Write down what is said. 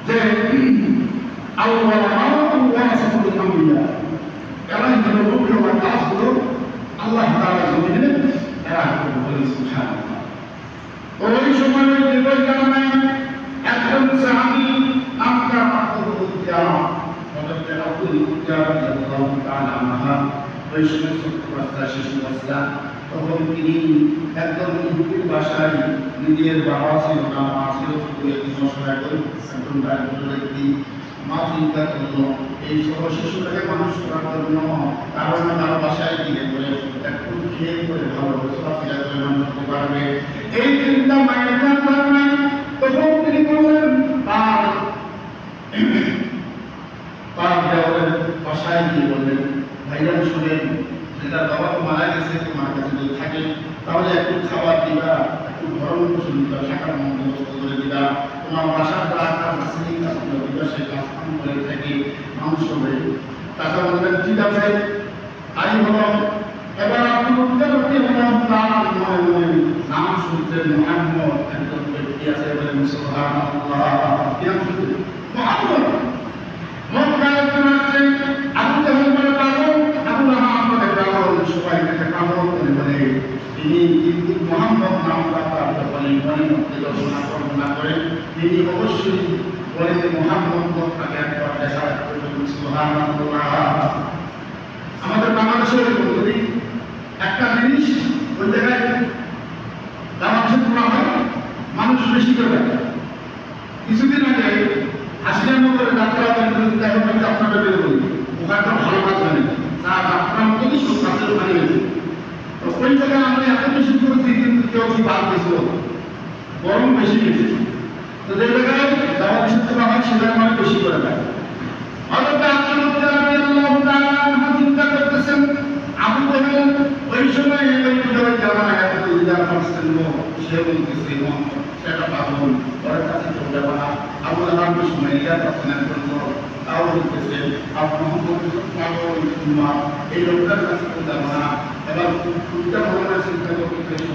যে এরা হলো রূপে কাজগুলো আল্লাহ তাআলা জমিনে এরা বলে সুবহানাল্লাহ। ওই সময় বিপদ কারণে একজন সাহাবী নামটা আব্দুল উজ্জা রাদিয়াল্লাহু তাআলা আনহা ওই সময় 70 বছর শিশু অবস্থা। তখন তিনি একদম ইহুদির ভাষায় নিজের বাবা ছিল না মা ছিল একজন দারিদ্র ব্যক্তি। মা চিন্তা করলো এই সব শিশুটাকে মানুষ করার জন্য কারণ তার বাসায় গিয়ে করে একটু খেয়ে করে ভালো চলাফেরা করে মানুষ হতে পারবে এই চিন্তা মায়ের কারণে তখন তিনি বললেন তার দেওয়ালের বাসায় গিয়ে বললেন ভাইজান শুনেন যেটা বাবা তো মারা গেছে তোমার কাছে যদি থাকে তাহলে একটু খাবার দিবা একটু ভরণ পোষণ দিবা থাকার বন্দোবস্ত করে দিবা তোমার বাসার কাজ আছে দিবা সেই কাজ কাম করে থেকে মানুষ হবে। তাকে বললেন ঠিক আছে তাই হলো। এবার আপনি বলতে হলাম তার মনে মনে নাম শুনছেন মুহাম্মদ একজন ব্যক্তি আছে বলে সুবহানাল্লাহ কি নাম শুনছেন মুহাম্মদ মক্কায় একজন আছে আবু জাহেল বলে পাগল আবু লাহাব বলে পাগল সবাই তাকে পাগল বলে তিনি কিন্তু মুহাম্মদ নামটা তার বলে মনে মধ্যে দর্শনা কল্পনা করে তিনি অবশ্যই বলে যে মুহাম্মদ তাকে একবার দেখা করবেন সুবহানাল্লাহ। আমাদের বাংলাদেশের যদি একটা জিনিস ওই জায়গায় বাংলাদেশে করা হয় মানুষ বেশি করে কিছুদিন আগে হাসিনানগরে যাত্রা আপনাদের বের করি ওখানে তো ভালো কাজ হয় তার যাত্রা মতো কিছু কাজের ওখানে গেছে। তো ওই জায়গায় আমরা এত বেশি করেছি কিন্তু কেউ কি বাদ গেছিল গরম বেশি গেছে। তো যে জায়গায় যাওয়া নিষিদ্ধ করা হয় সেটা মানে বেশি করে দেয়। চিন্তা করতেছেন আবু জাহেল ওই সময় সে বলতেছে সেটা পাগল ওর কাছে চলে যাবো না। আবু লাহাব সময় তাও বলতেছে পাগল এই লোকটার কাছে চলে যাবো না। এবার চিন্তা ভাবনা চিন্তা করতেছে